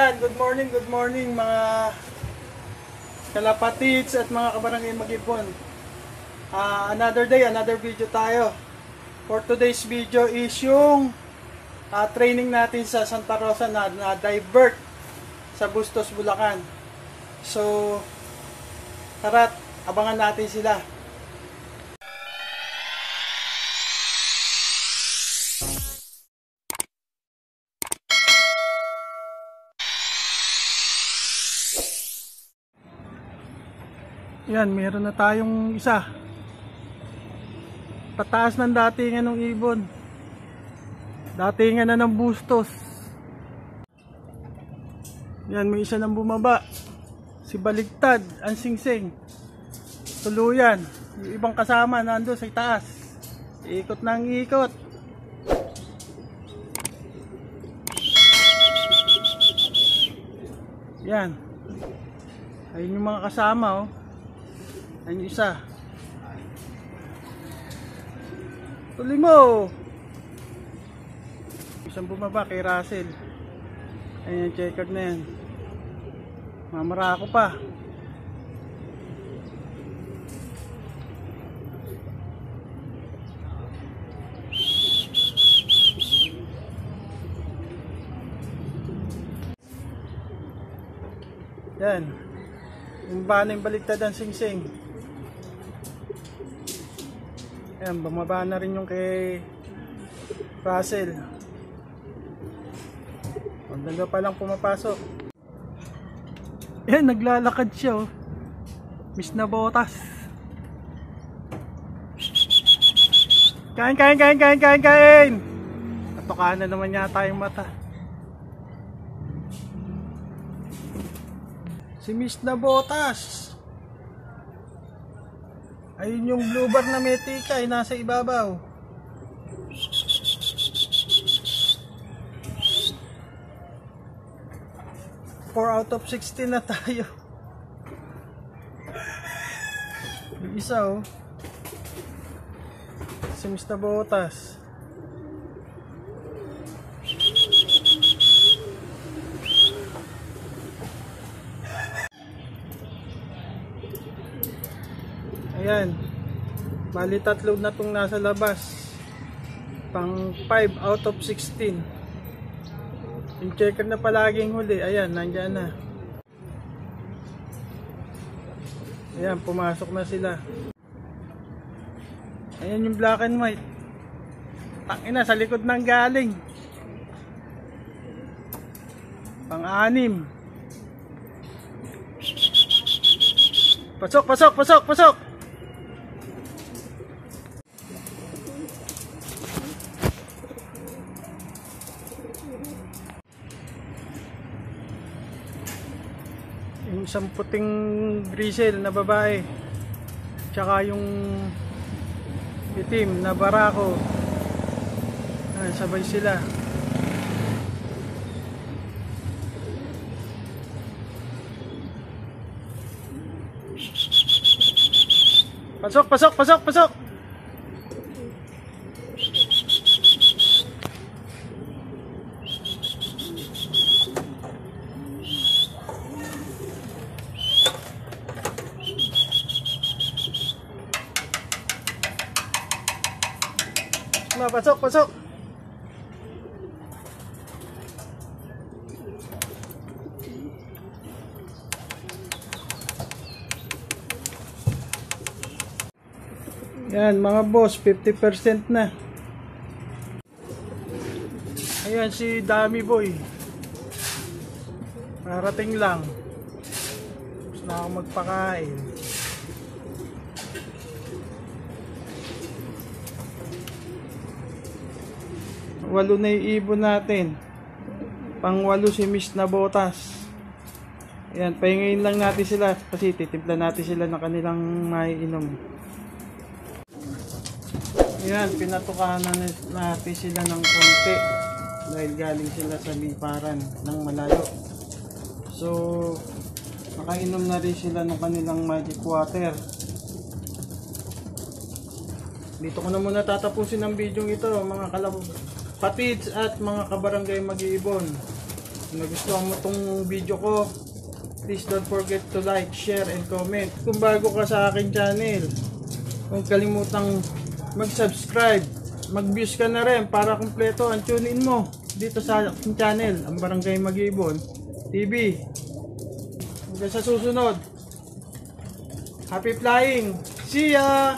Ayan, good morning mga kalapatids at mga kabarangay mag-ipon. Another day, another video tayo. For today's video is yung training natin sa Santa Rosa na divert sa Bustos, Bulacan. So, tara't abangan natin sila. Yan, meron na tayong isa. Pataas ng datingan ng ibon. Datingan na ng Bustos. Yan, may isa nang bumaba. Si Baligtad, ang Singsing. Tuluyan. Yung ibang kasama nando sa taas. Ikot ng ikot. Yan. Ayun yung mga kasama, oh. Ayun yung isa. Tuloy mo. Isang bumaba kay Russell. Ayun yung checkered na yan. Mamara ako pa. Yan. Yung bana yung Baligtad ang Singsing. Ayan, bumaba na rin yung kay Russell. Ang dalawa pa lang pumapasok. Ayan, naglalakad siya, oh. Miss na botas. Kain! Natukaan na naman yata yung mata. Si Miss na botas. Ayun yung blue bar na may tika ay nasa ibabaw. Four out of 16 na tayo. Yung isa, oh. Si Mr. Botas. Ayan, bali tatlo na itong nasa labas. Pang 5 out of 16. Yung checker na palaging huli, ayan, nandyan na. Ayan, pumasok na sila. Ayan yung black and white. Tangina, sa likod ng galing. Pang-anim. Pasok! Yung isang puting grizzle na babae, tsaka yung itim na barako. Ayan, sabay sila. Pasok! Pasok! Yan mga boss, 50% na. Ayan si Dami Boy. Parating lang. Gusto na ako magpakain. Walo na yung ibon natin. Pang 8 si Miss na Botas. Ayan, pahingayin lang natin sila kasi titimpla natin sila ng kanilang maiinom. Ayan, pinatukahan na natin sila ng konti dahil galing sila sa liparan ng malayo. So, nakainom na rin sila ng kanilang magic water. Dito ko na muna tatapusin ang video ito, mga kalapatids at mga kabarangay mag-iibon. Kung nagustuhan mo tong video ko, please don't forget to like, share, and comment. Kung bago ka sa akin channel, huwag kalimutang mag-subscribe. Mag-views ka na rin para kumpleto ang tune-in mo dito sa aking channel, ang Barangay Mag-Ibon TV. Hanggang sa susunod. Happy flying! See ya!